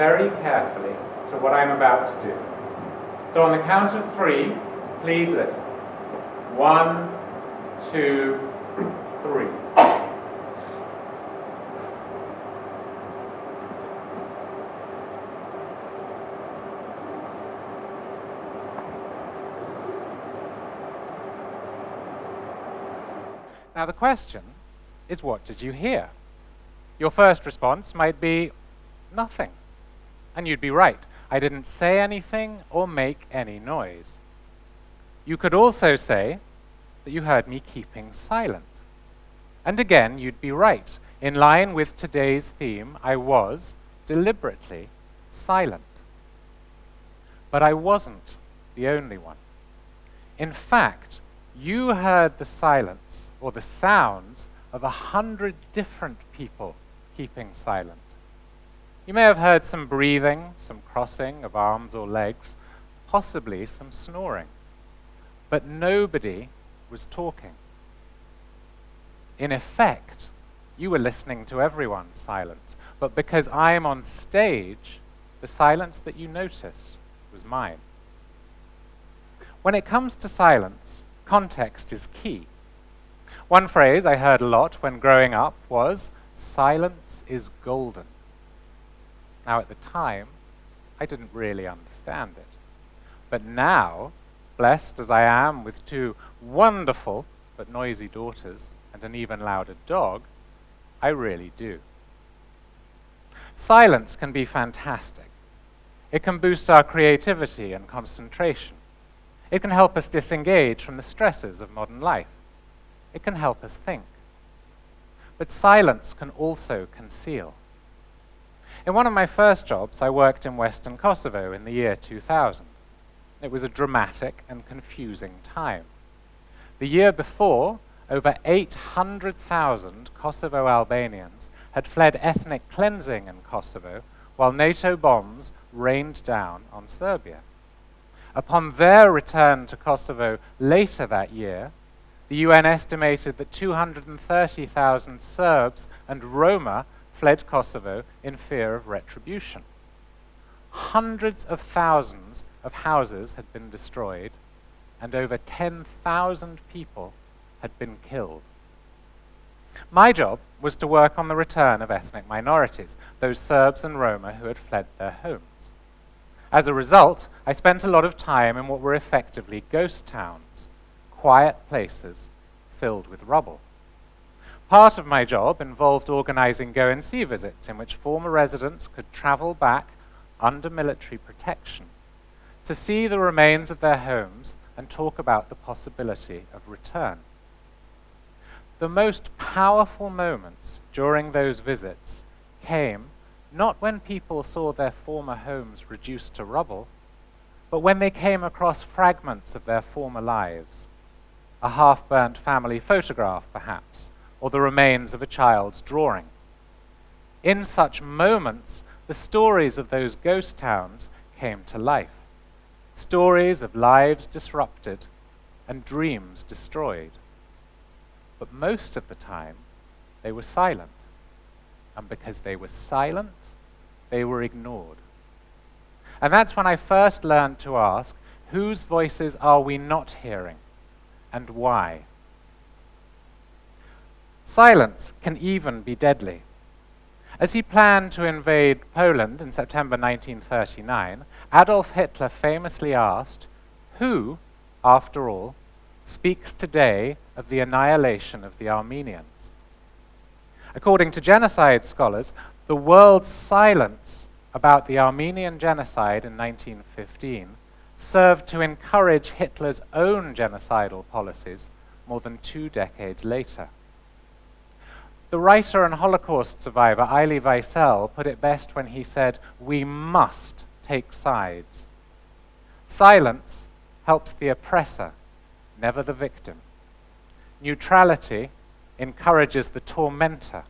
very carefully to what I'm about to do. So on the count of 3, please listen. 1, 2, 3. Now the question is, what did you hear? Your first response might be nothing. And you'd be right. I didn't say anything or make any noise. You could also say that you heard me keeping silent. And again, you'd be right. In line with today's theme, I was deliberately silent. But I wasn't the only one. In fact, you heard the silence or the sounds of 100 different people keeping silent. You may have heard some breathing, some crossing of arms or legs, possibly some snoring. But nobody was talking. In effect, you were listening to everyone's silence, but because I'm on stage, the silence that you noticed was mine. When it comes to silence, context is key. One phrase I heard a lot when growing up was, "Silence is golden." Now at the time, I didn't really understand it. But now, blessed as I am with 2 wonderful but noisy daughters and an even louder dog, I really do. Silence can be fantastic. It can boost our creativity and concentration. It can help us disengage from the stresses of modern life. It can help us think. But silence can also conceal. In one of my first jobs, I worked in Western Kosovo in the year 2000. It was a dramatic and confusing time. The year before, over 800,000 Kosovo Albanians had fled ethnic cleansing in Kosovo while NATO bombs rained down on Serbia. Upon their return to Kosovo later that year, the UN estimated that 230,000 Serbs and Roma fled Kosovo in fear of retribution. Hundreds of thousands of houses had been destroyed, and over 10,000 people had been killed. My job was to work on the return of ethnic minorities, those Serbs and Roma who had fled their homes. As a result, I spent a lot of time in what were effectively ghost towns, quiet places filled with rubble. Part of my job involved organizing go-and-see visits in which former residents could travel back under military protection to see the remains of their homes and talk about the possibility of return. The most powerful moments during those visits came not when people saw their former homes reduced to rubble, but when they came across fragments of their former lives. A half-burnt family photograph, perhaps, or the remains of a child's drawing. In such moments, the stories of those ghost towns came to life. Stories of lives disrupted and dreams destroyed. But most of the time, they were silent. And because they were silent, they were ignored. And that's when I first learned to ask, whose voices are we not hearing, and why? Silence can even be deadly. As he planned to invade Poland in September 1939, Adolf Hitler famously asked, who, after all, speaks today of the annihilation of the Armenians? According to genocide scholars, the world's silence about the Armenian genocide in 1915 served to encourage Hitler's own genocidal policies more than 2 decades later. The writer and Holocaust survivor Elie Wiesel put it best when he said, "We must take sides." Silence helps the oppressor, never the victim. Neutrality encourages the tormentor,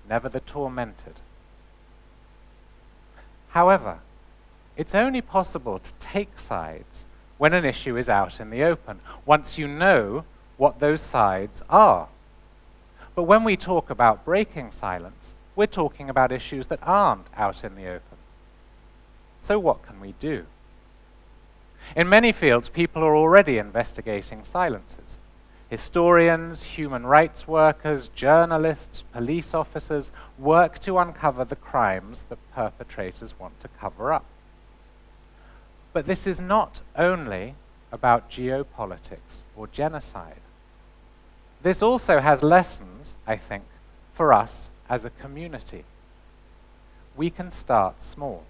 never the tormented. However, it's only possible to take sides when an issue is out in the open, once you know what those sides are. But when we talk about breaking silence, we're talking about issues that aren't out in the open. So what can we do? In many fields, people are already investigating silences. Historians, human rights workers, journalists, police officers work to uncover the crimes that perpetrators want to cover up. But this is not only about geopolitics or genocide. This also has lessons, I think, for us as a community. We can start small.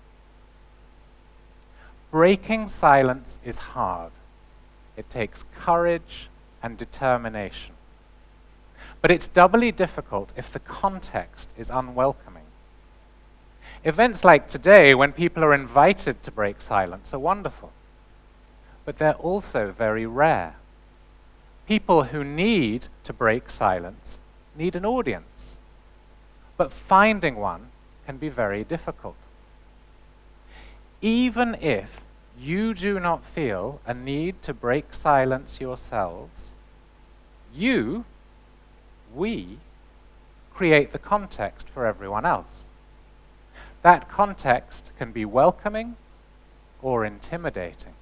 Breaking silence is hard. It takes courage and determination. But it's doubly difficult if the context is unwelcoming. Events like today, when people are invited to break silence, are wonderful. But they're also very rare. People who need to break silence need an audience. But finding one can be very difficult. Even if you do not feel a need to break silence yourselves, we create the context for everyone else. That context can be welcoming or intimidating.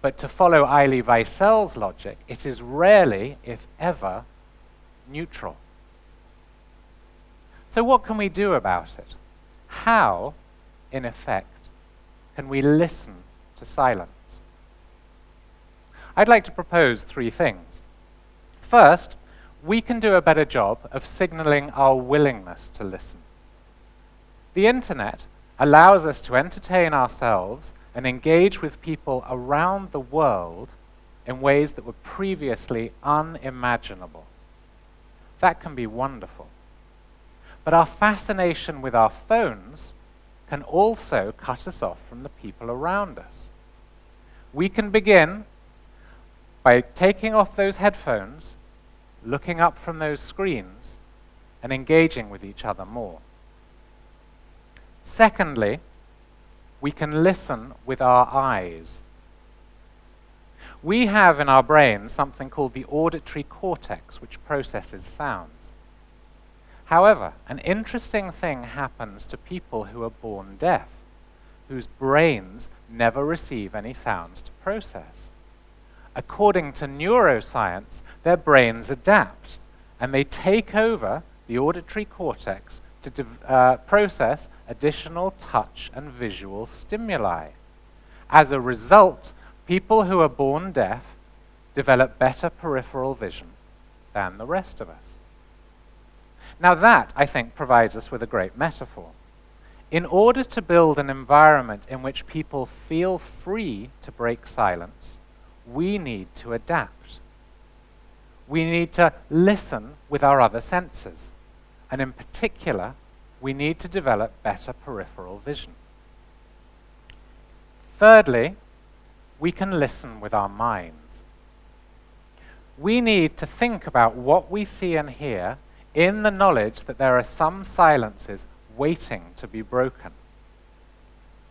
But to follow Elie Wiesel's logic, it is rarely, if ever, neutral. So what can we do about it? How, in effect, can we listen to silence? I'd like to propose 3 things. First, we can do a better job of signaling our willingness to listen. The internet allows us to entertain ourselves and engage with people around the world in ways that were previously unimaginable. That can be wonderful. But our fascination with our phones can also cut us off from the people around us. We can begin by taking off those headphones, looking up from those screens, and engaging with each other more. Secondly, we can listen with our eyes. We have in our brains something called the auditory cortex, which processes sounds. However, an interesting thing happens to people who are born deaf, whose brains never receive any sounds to process. According to neuroscience, their brains adapt, and they take over the auditory cortex to process additional touch and visual stimuli. As a result, people who are born deaf develop better peripheral vision than the rest of us. Now that, I think, provides us with a great metaphor. In order to build an environment in which people feel free to break silence, we need to adapt. We need to listen with our other senses, and in particular, we need to develop better peripheral vision. Thirdly, we can listen with our minds. We need to think about what we see and hear in the knowledge that there are some silences waiting to be broken.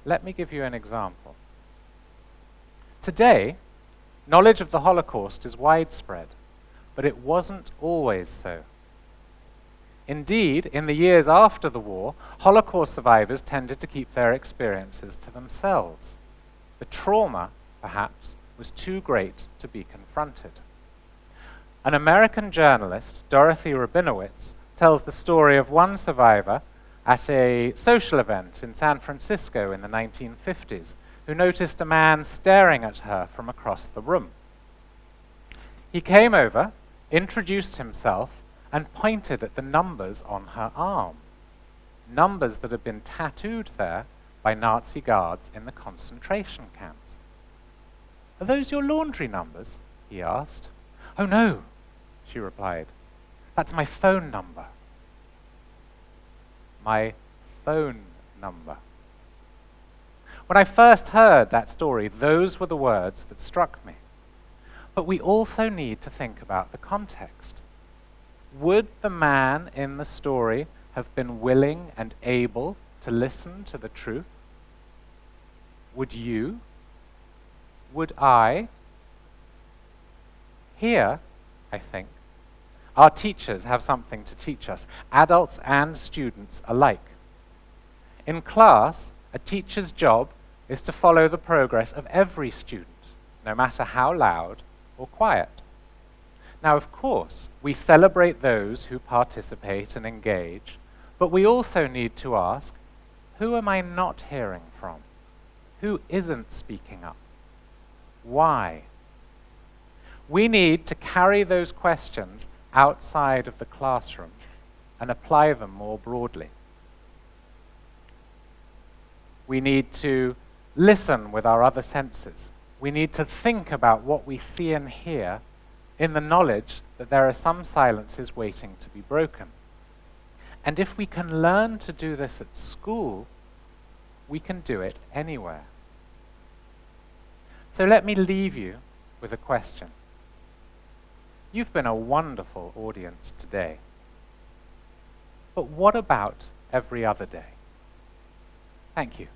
Let me give you an example. Today, knowledge of the Holocaust is widespread, but it wasn't always so. Indeed, in the years after the war, Holocaust survivors tended to keep their experiences to themselves. The trauma, perhaps, was too great to be confronted. An American journalist, Dorothy Rabinowitz, tells the story of one survivor at a social event in San Francisco in the 1950s, who noticed a man staring at her from across the room. He came over, introduced himself, and pointed at the numbers on her arm, numbers that had been tattooed there by Nazi guards in the concentration camps. "Are those your laundry numbers?" he asked. "Oh no," she replied. "That's my phone number." My phone number. When I first heard that story, those were the words that struck me. But we also need to think about the context. Would the man in the story have been willing and able to listen to the truth? Would you? Would I? Here, I think, our teachers have something to teach us, adults and students alike. In class, A teacher's job is to follow the progress of every student, no matter how loud or quiet. Now, of course, we celebrate those who participate and engage, but we also need to ask, who am I not hearing from? Who isn't speaking up? Why? We need to carry those questions outside of the classroom and apply them more broadly. We need to listen with our other senses. We need to think about what we see and hear in the knowledge that there are some silences waiting to be broken. And if we can learn to do this at school, we can do it anywhere. So let me leave you with a question. You've been a wonderful audience today. But what about every other day? Thank you.